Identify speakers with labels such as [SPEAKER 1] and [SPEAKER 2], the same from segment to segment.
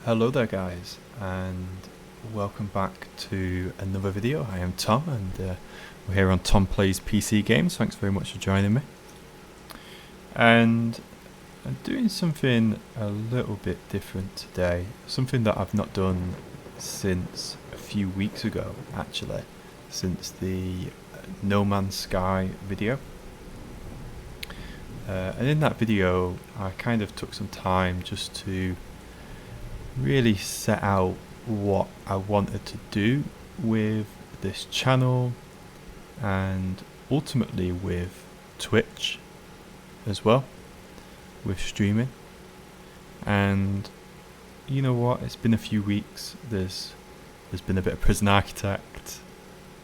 [SPEAKER 1] Hello there guys, and welcome back to another video. I am Tom, and we're here on Tom Plays PC Games. Thanks very much for joining me. And I'm doing something a little bit different today, something that I've not done since a few weeks ago actually, since the No Man's Sky video. And in that video I kind of took some time just to really set out what I wanted to do with this channel and ultimately with Twitch as well, with streaming. And you know what, it's been a few weeks. There's been a bit of Prison Architect,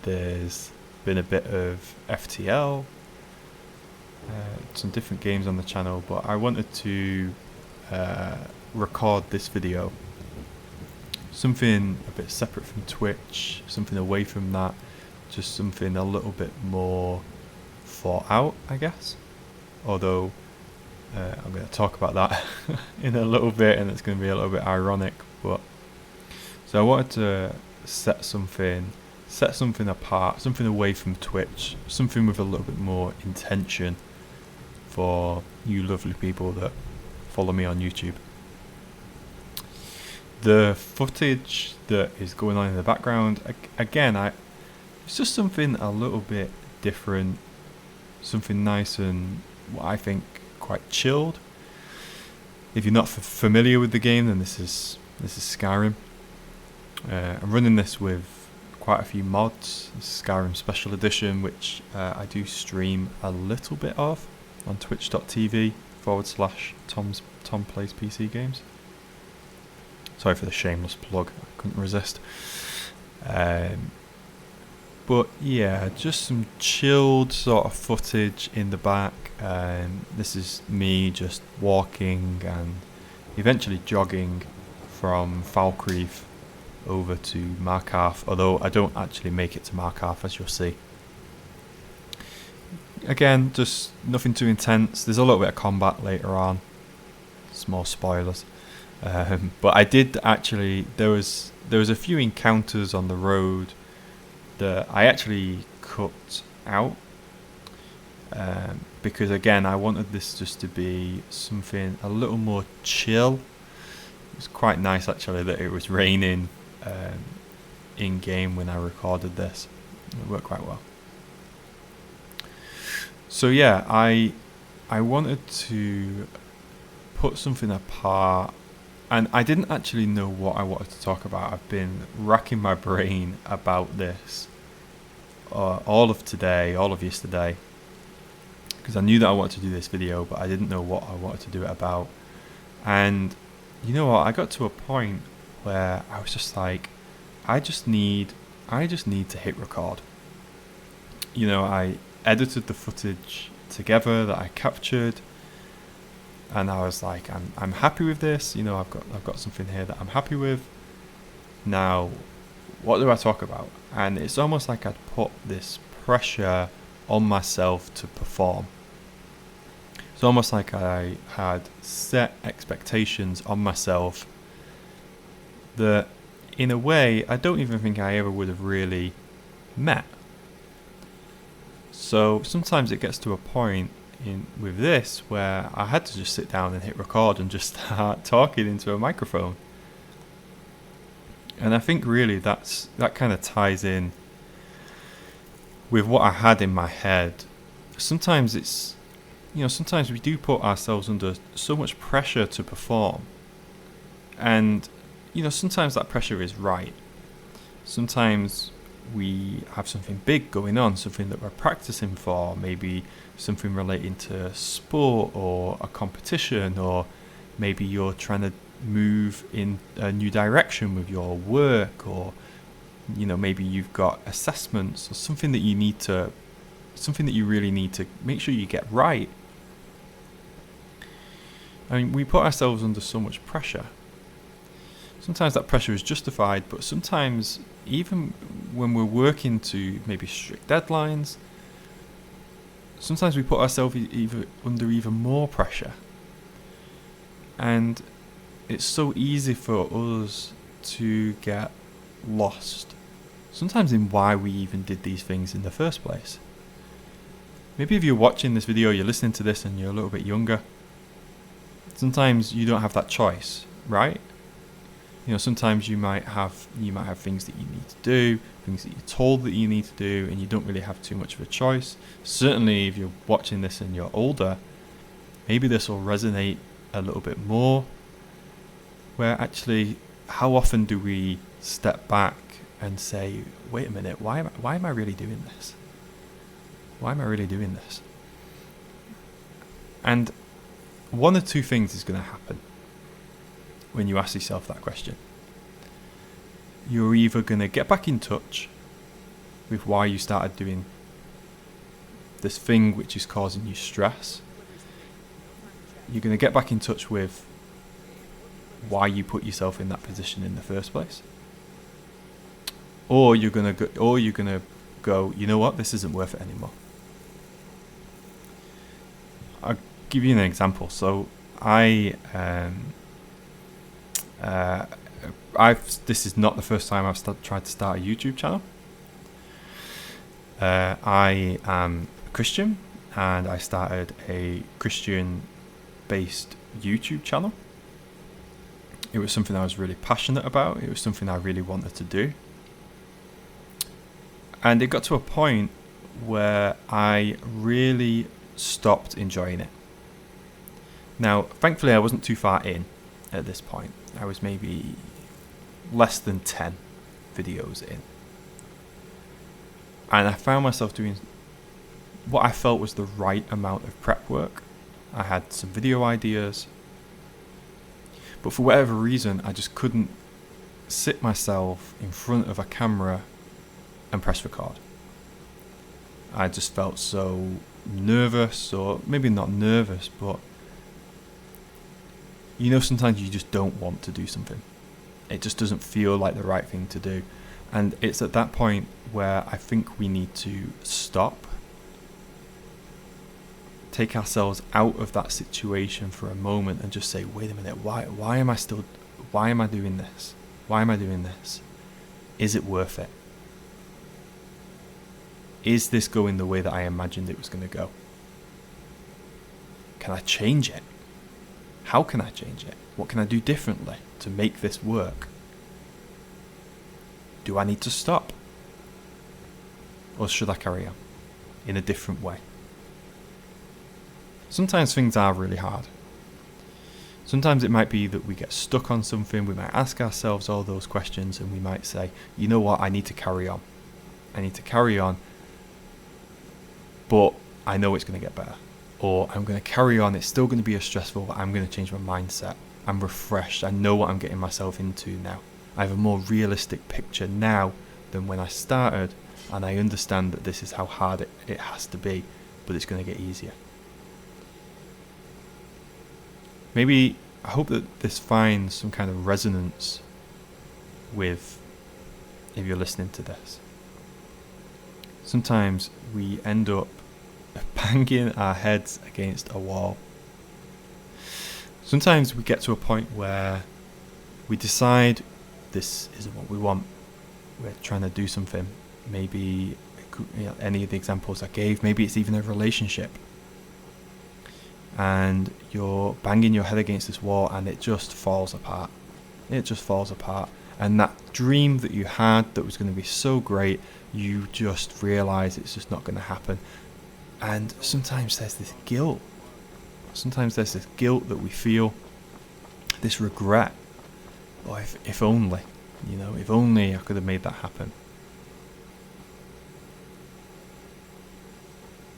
[SPEAKER 1] there's been a bit of FTL, some different games on the channel, but I wanted to record this video, something a bit separate from Twitch, something away from that, just something a little bit more thought out, I guess. Although I'm going to talk about that in a little bit, and it's going to be a little bit ironic. But so I wanted to set something apart, something away from Twitch, something with a little bit more intention for you lovely people that follow me on YouTube. The footage that is going on in the background, again, it's just something a little bit different, something nice and what I think quite chilled. If you're not familiar with the game, then this is Skyrim. I'm running this with quite a few mods. This is Skyrim Special Edition, which I do stream a little bit of on twitch.tv/Tom Plays PC Games. Sorry for the shameless plug, I couldn't resist. But yeah, just some chilled sort of footage in the back. This is me just walking and eventually jogging from Falkreath over to Markarth, although I don't actually make it to Markarth, as you'll see. Again, just nothing too intense. There's a little bit of combat later on, small spoilers. But I did actually, there was a few encounters on the road that I actually cut out, because again I wanted this just to be something a little more chill. It was quite nice actually that it was raining in game when I recorded this. It worked quite well. So yeah, I wanted to put something apart. And I didn't actually know what I wanted to talk about. I've been racking my brain about this all of today, all of yesterday, because I knew that I wanted to do this video, but I didn't know what I wanted to do it about. And you know what? I got to a point where I was just like, I just need to hit record. You know, I edited the footage together that I captured. And I was like, I'm happy with this. You know, I've got something here that I'm happy with. Now, what do I talk about? And it's almost like I'd put this pressure on myself to perform. It's almost like I had set expectations on myself that, in a way, I don't even think I ever would have really met. So sometimes it gets to a point with this where I had to just sit down and hit record and just start talking into a microphone. And I think really that kind of ties in with what I had in my head. Sometimes it's, you know, sometimes we do put ourselves under so much pressure to perform, and you know, sometimes that pressure is right. Sometimes we have something big going on, something that we're practicing for, maybe something relating to sport or a competition, or maybe you're trying to move in a new direction with your work, or you know, maybe you've got assessments or something that you really need to make sure you get right. I mean, we put ourselves under so much pressure. Sometimes that pressure is justified, but sometimes even when we're working to maybe strict deadlines, sometimes we put ourselves under even more pressure. And it's so easy for us to get lost, sometimes in why we even did these things in the first place. Maybe if you're watching this video, you're listening to this and you're a little bit younger, sometimes you don't have that choice, right? Sometimes you might have things that you need to do, things that you're told that you need to do, and you don't really have too much of a choice. Certainly if you're watching this and you're older, maybe this will resonate a little bit more, where actually, how often do we step back and say, wait a minute, why am I really doing this? Why am I really doing this? And one or two things is going to happen when you ask yourself that question. You're either going to get back in touch with why you started doing this thing which is causing you stress. You're going to get back in touch with why you put yourself in that position in the first place. Or you're going to go, you know what, this isn't worth it anymore. I'll give you an example. So this is not the first time I've tried to start a YouTube channel. I am a Christian, and I started a Christian-based YouTube channel. It was something I was really passionate about. It was something I really wanted to do. And it got to a point where I really stopped enjoying it. Now, thankfully, I wasn't too far in at this point. I was maybe less than 10 videos in. And I found myself doing what I felt was the right amount of prep work. I had some video ideas, but for whatever reason, I just couldn't sit myself in front of a camera and press record. I just felt so nervous, or maybe not nervous, but sometimes you just don't want to do something. It just doesn't feel like the right thing to do. And it's at that point where I think we need to stop, take ourselves out of that situation for a moment and just say, wait a minute, why am I doing this? Why am I doing this? Is it worth it? Is this going the way that I imagined it was going to go? Can I change it? How can I change it? What can I do differently to make this work? Do I need to stop? Or should I carry on in a different way? Sometimes things are really hard. Sometimes it might be that we get stuck on something. We might ask ourselves all those questions and we might say, you know what, I need to carry on. But I know it's going to get better. Or I'm going to carry on, it's still going to be as stressful, but I'm going to change my mindset. I'm refreshed, I know what I'm getting myself into now. I have a more realistic picture now than when I started, and I understand that this is how hard it has to be, but it's going to get easier. Maybe, I hope that this finds some kind of resonance with, if you're listening to this. Sometimes we end up banging our heads against a wall. Sometimes we get to a point where we decide this isn't what we want. We're trying to do something. Maybe any of the examples I gave, maybe it's even a relationship. And you're banging your head against this wall and it just falls apart. And that dream that you had that was going to be so great, you just realise it's just not going to happen. And sometimes there's this guilt. That we feel, this regret. Oh, if only, if only I could have made that happen.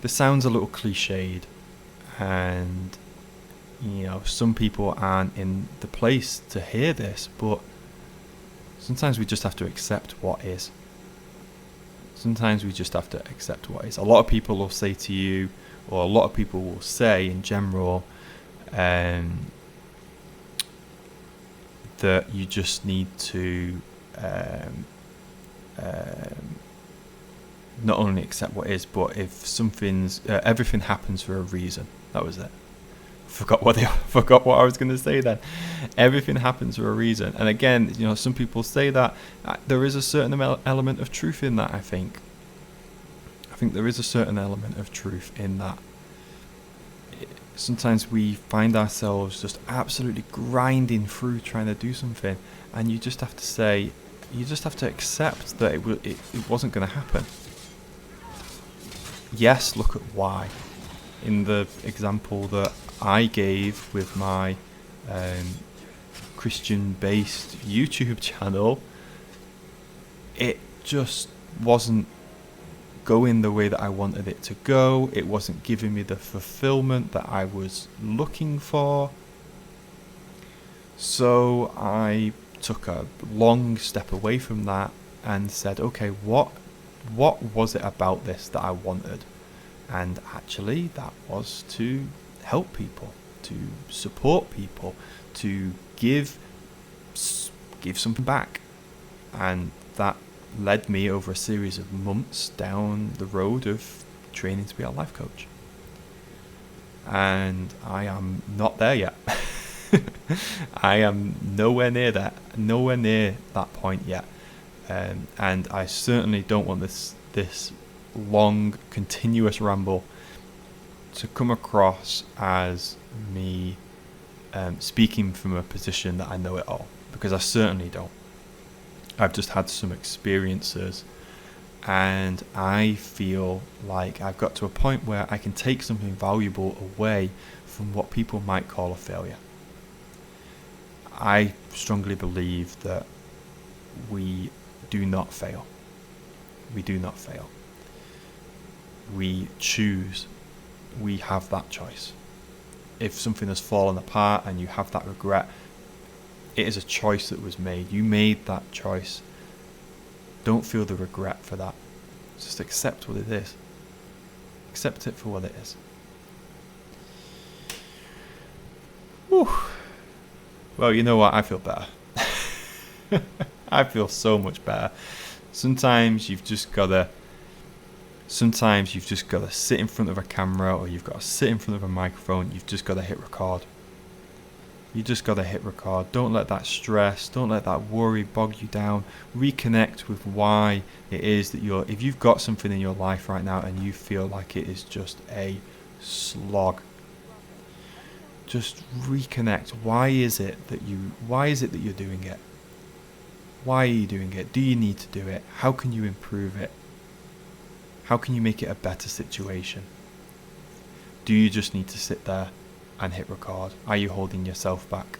[SPEAKER 1] This sounds a little cliched, and some people aren't in the place to hear this, but sometimes we just have to accept what is. A lot of people will say to you, or a lot of people will say in general, that you just need to not only accept what is, but if everything happens for a reason. That was it. forgot what I was going to say then. Everything happens for a reason. And again, you know, some people say that there is a certain element of truth in that. I think there is a certain element of truth in that. Sometimes we find ourselves just absolutely grinding through trying to do something, and you just have to accept that it wasn't going to happen. Yes, look at why. In the example that I gave with my Christian-based YouTube channel, it just wasn't going the way that I wanted it to go. It wasn't giving me the fulfillment that I was looking for. So I took a long step away from that and said, okay, what was it about this that I wanted? And actually that was to help people, to support people, to give something back. And that led me over a series of months down the road of training to be a life coach. And I am not there yet. I am nowhere near that point yet. And I certainly don't want this long, continuous ramble to come across as me speaking from a position that I know it all, because I certainly don't. I've just had some experiences, and I feel like I've got to a point where I can take something valuable away from what people might call a failure. I strongly believe that we do not fail. We do not fail. We choose. We have that choice. If something has fallen apart and you have that regret, it is a choice that was made. You made that choice. Don't feel the regret for that. Just accept what it is. Accept it for what it is. Whew. Well, you know what? I feel better. I feel so much better. Sometimes you've just got to sit in front of a camera, or you've got to sit in front of a microphone. You've just got to hit record. You just got to hit record. Don't let that stress, don't let that worry bog you down. Reconnect with why it is that if you've got something in your life right now and you feel like it is just a slog, just reconnect. Why is it that you're doing it? Why are you doing it? Do you need to do it? How can you improve it? How can you make it a better situation? Do you just need to sit there and hit record? Are you holding yourself back?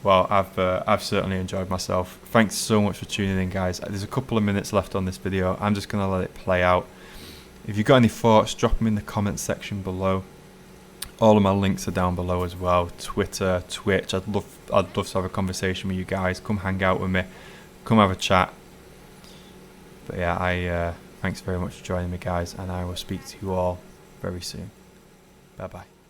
[SPEAKER 1] Well, I've certainly enjoyed myself. Thanks so much for tuning in, guys. There's a couple of minutes left on this video. I'm just going to let it play out. If you've got any thoughts, drop them in the comments section below. All of my links are down below as well. Twitter, Twitch. I'd love to have a conversation with you guys. Come hang out with me. Come have a chat. But yeah, thanks very much for joining me, guys, and I will speak to you all very soon. Bye bye.